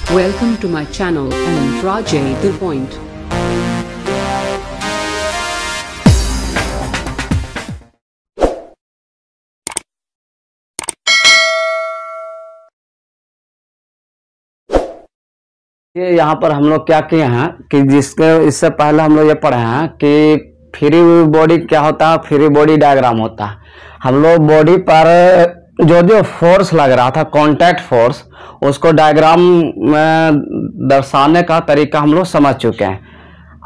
Welcome to my channel and Rajay The Point. ये यहाँ पर हम लोग क्या किए हैं कि जिसके इससे पहले हम लोग ये पढ़े हैं कि फ्री बॉडी क्या होता है, फ्री बॉडी डायग्राम होता है। हम लोग बॉडी पर जो जो फोर्स लग रहा था, कांटेक्ट फोर्स, उसको डायग्राम में दर्शाने का तरीका हम लोग समझ चुके हैं।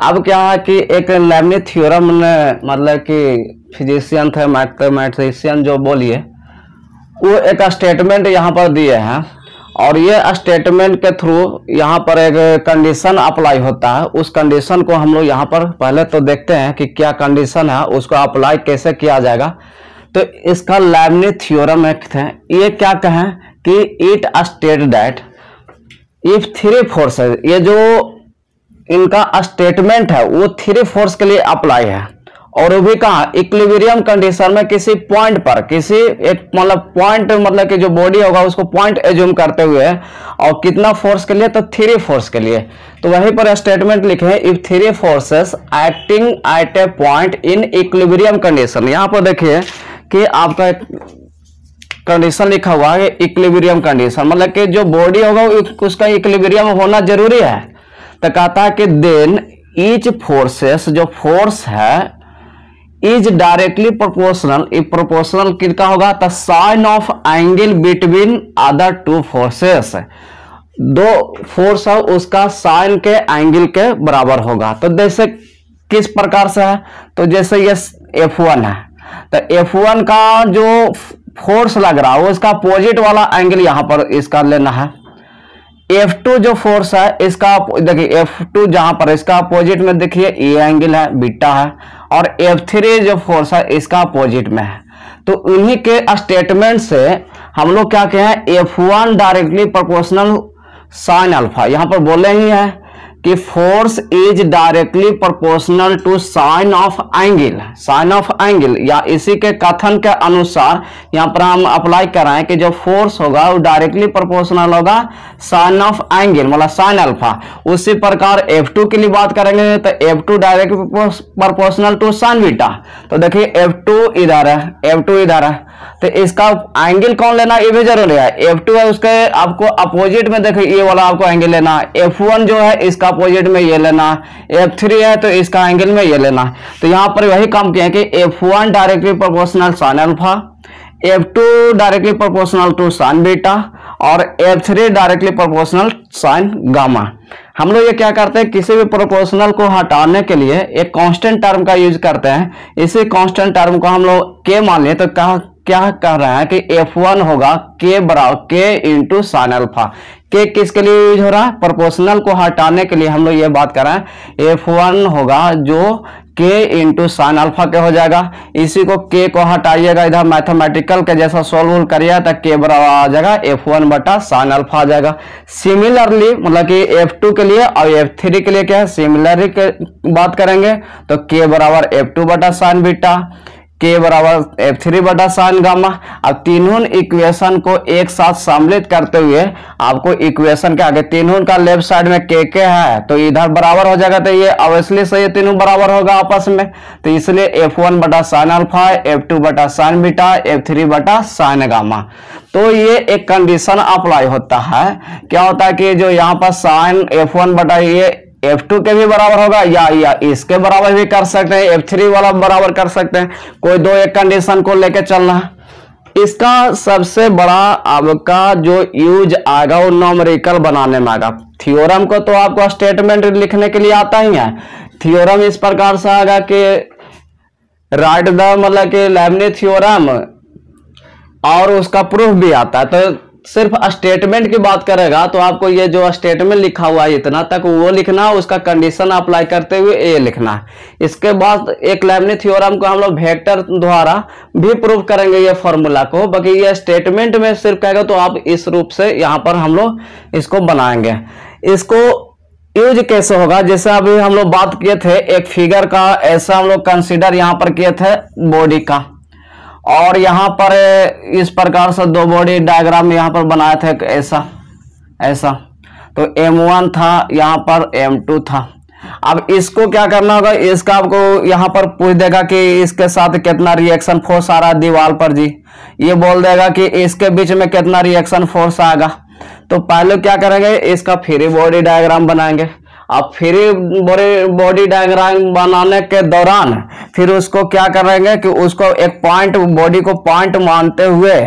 अब क्या है कि एक लेबनिज थ्योरम ने, मतलब कि फिजिशियन थे, मैथमेटिशियन जो बोलिए, वो एक स्टेटमेंट यहाँ पर दिए हैं और ये स्टेटमेंट के थ्रू यहाँ पर एक कंडीशन अप्लाई होता है। उस कंडीशन को हम लोग यहाँ पर पहले तो देखते हैं कि क्या कंडीशन है, उसको अप्लाई कैसे किया जाएगा। तो इसका लेबनिज थ्योरम है, ये क्या कहें कि it state that if three forces, ये जो इनका स्टेटमेंट है वो थ्री फोर्स के लिए अप्लाई है और वो भी कहा इक्विलिब्रियम कंडीशन में किसी पॉइंट पर, किसी एक मतलब पॉइंट, मतलब कि जो बॉडी होगा उसको पॉइंट एज्यूम करते हुए, और कितना फोर्स के लिए, तो थ्री फोर्स के लिए। तो वहीं पर स्टेटमेंट लिखे हैं if three forces acting at A point in equilibrium condition. यहाँ पर देखिए कि आपका एक कंडीशन लिखा हुआ है इक्विलिब्रियम कंडीशन, मतलब कि जो बॉडी होगा उसका इक्विलिब्रियम होना जरूरी है। तो कहता है कि देन ईच फोर्सेस, जो फोर्स है, इज डायरेक्टली प्रोपोर्शनल, प्रोपोर्शनल किसका होगा, तो sine of angle between other two forces, दो फोर्स है उसका साइन के एंगल के बराबर होगा। तो जैसे किस प्रकार से है, तो जैसे ये F1 है, तो F1 का जो फोर्स लग रहा है उसका अपोजिट वाला एंगल यहां पर इसका लेना है। F2 जो फोर्स है इसका, देखिए F2 जहां पर इसका अपोजिट में देखिए ये एंगल है, बीटा है, और F3 जो फोर्स है इसका अपोजिट में है। तो उन्हीं के स्टेटमेंट से हम लोग क्या कहें, F1 directly proportional sine alpha, यहां पर बोले ही है कि force is directly proportional to sine of angle, sine of angle, या इसी के कथन के अनुसार यहां पर हम अप्लाई कराएं कि जो फोर्स होगा वो डायरेक्टली प्रोपोर्शनल होगा साइन ऑफ एंगल, मतलब साइन अल्फा। उसी प्रकार F2 के लिए बात करेंगे तो F2 directly proportional to sine beta. तो देखिए F2 इधर है, F2 इधर है, तो इसका एंगल कौन लेना ये भी जरूरी है। F2 है उसके आपको अपोजिट में, देखिए ये वाला आपको एंगल लेना है। F1 जो है इसका अपोजिट में ये लेना है। F3 है तो इसका एंगल में ये लेना है। तो यहां पर वही काम किया कि F1 directly proportional sine alpha, F2 directly proportional to sine beta, और F3 directly proportional sign gamma. हम लोग ये क्या करते हैं, किसी भी प्रोपोर्शनल को हटाने के लिए एक कांस्टेंट टर्म का यूज करते हैं। इसी कांस्टेंट टर्म को हम लोग K मान लिए, तो क्या कह रहा है कि F1 होगा K बराबर K into sine alpha. K किसके लिए यूज हो रहा है, प्रोपोर्शनल को हटाने के लिए हम लोग ये बात कर रहे हैं। F1 होगा जो K इंटू साइन अल्फा के हो जाएगा। इसी को K को हटाइएगा इधर मैथमेटिकल के जैसा सोल्व करिए तो K बराबर आ जाएगा F1 बटा साइन अल्फा आ जाएगा। सिमिलरली मतलब कि F2 के लिए और F3 के लिए क्या है, सिमिलरली बात करेंगे तो K बराबर F2 बटा साइन बीटा, K बराबर F3 बटा साइन गामा। अब तीनों इक्वेशन को एक साथ सम्मिलित करते हुए आपको इक्वेशन के आगे तीनों का लेफ्ट साइड में K है तो इधर बराबर हो जाएगा। तो ये ऑब्वियसली से ये तीनों बराबर होगा आपस में, तो इसलिए F1 बटा साइन अल्फा, F2 बटा साइन बीटा, F3 बटा साइन गामा। तो ये एक कंडीशन अप्लाई होता है। क्या होता है कि जो यहाँ पर साइन F1 बटा ये F2 के भी बराबर होगा या इसके बराबर भी कर सकते हैं, F3 वाला बराबर कर सकते हैं, कोई दो एक कंडीशन को लेके चलना है। इसका सबसे बड़ा आपका जो यूज आएगा वो न्यूमेरिकल बनाने में आएगा। थ्योरम को तो आपको स्टेटमेंट लिखने के लिए आता ही है। थ्योरम इस प्रकार से आएगा कि राइट द, मतलब कि लेबनिज थ्योरम, और उसका प्रूफ भी आता है। तो सिर्फ स्टेटमेंट की बात करेगा तो आपको ये जो स्टेटमेंट लिखा हुआ है इतना तक वो लिखना, उसका कंडीशन अप्लाई करते हुए ये लिखना है। इसके बाद एक लेबनिज थ्योरम को हम लोग वेक्टर द्वारा भी प्रूव करेंगे ये फॉर्मूला को। बाकी ये स्टेटमेंट में सिर्फ कहेगा तो आप इस रूप से यहाँ पर हम लोग इसको बनाएंगे। इसको यूज कैसे होगा, जैसे अभी हम लोग बात किए थे एक फिगर का, ऐसा हम लोग कंसिडर यहाँ पर किए थे बॉडी का, और यहाँ पर इस प्रकार से दो बॉडी डायग्राम यहाँ पर बनाए थे ऐसा ऐसा। तो M1 था, यहाँ पर M2 था। अब इसको क्या करना होगा, इसका आपको यहाँ पर पूछ देगा कि इसके साथ कितना रिएक्शन फोर्स आ रहा है दीवार पर जी, ये बोल देगा कि इसके बीच में कितना रिएक्शन फोर्स आएगा। तो पहले क्या करेंगे, इसका फ्री बॉडी डायग्राम बनाएंगे। अब फ्री बॉडी डायग्राम बनाने के दौरान फिर उसको क्या करेंगे कि उसको एक पॉइंट, बॉडी को पॉइंट मानते हुए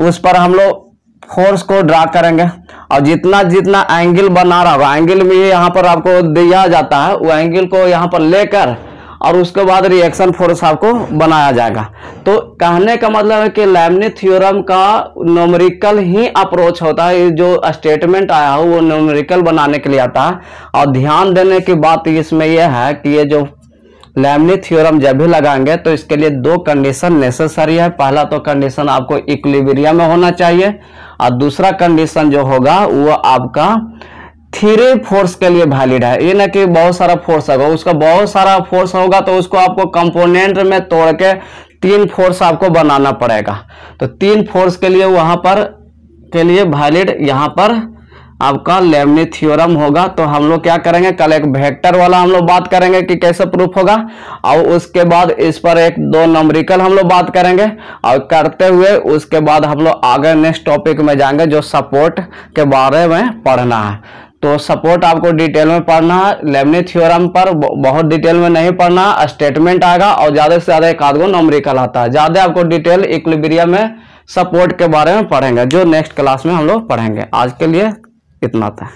उस पर हम लोग फोर्स को ड्रा करेंगे। और जितना जितना एंगल बना रहा होगा, एंगल में यहाँ पर आपको दिया जाता है, वो एंगल को यहाँ पर लेकर और उसके बाद रिएक्शन फोर्स आपको बनाया जाएगा। तो कहने का मतलब है कि लेबनिज़ थ्योरम का न्यूमेरिकल ही अप्रोच होता है, जो स्टेटमेंट आया हो वो न्यूमेरिकल बनाने के लिए आता है। और ध्यान देने की बात इसमें यह है कि ये जो लेबनिज़ थ्योरम जब भी लगाएंगे तो इसके लिए दो कंडीशन नेसेसरी है। पहला तो कंडीशन आपको इक्विलिब्रियम में होना चाहिए, और दूसरा कंडीशन जो होगा वो आपका थ्री फोर्स के लिए वैलिड है। ये ना कि बहुत सारा फोर्स होगा, उसका बहुत सारा फोर्स होगा तो उसको आपको कंपोनेंट में तोड़ के तीन फोर्स आपको बनाना पड़ेगा। तो तीन फोर्स के लिए वहां पर के लिए वैलिड यहाँ पर आपका लेबनिज़ थ्योरम होगा। तो हम लोग क्या करेंगे, कल एक वेक्टर वाला हम लोग बात करेंगे कि कैसे प्रूफ होगा, और उसके बाद इस पर एक दो न्यूमेरिकल हम लोग बात करेंगे। और करते हुए उसके बाद हम लोग आगे नेक्स्ट टॉपिक में जाएंगे जो सपोर्ट के बारे में पढ़ना है। तो सपोर्ट आपको डिटेल में पढ़ना है, लेबनिज़ थ्योरम पर बहुत डिटेल में नहीं पढ़ना, स्टेटमेंट आएगा और ज्यादा से ज्यादा एक आध गो न्यूमेरिकल आता है। ज्यादा आपको डिटेल इक्विलिब्रियम में सपोर्ट के बारे में पढ़ेंगे, जो नेक्स्ट क्लास में हम लोग पढ़ेंगे। आज के लिए इतना था।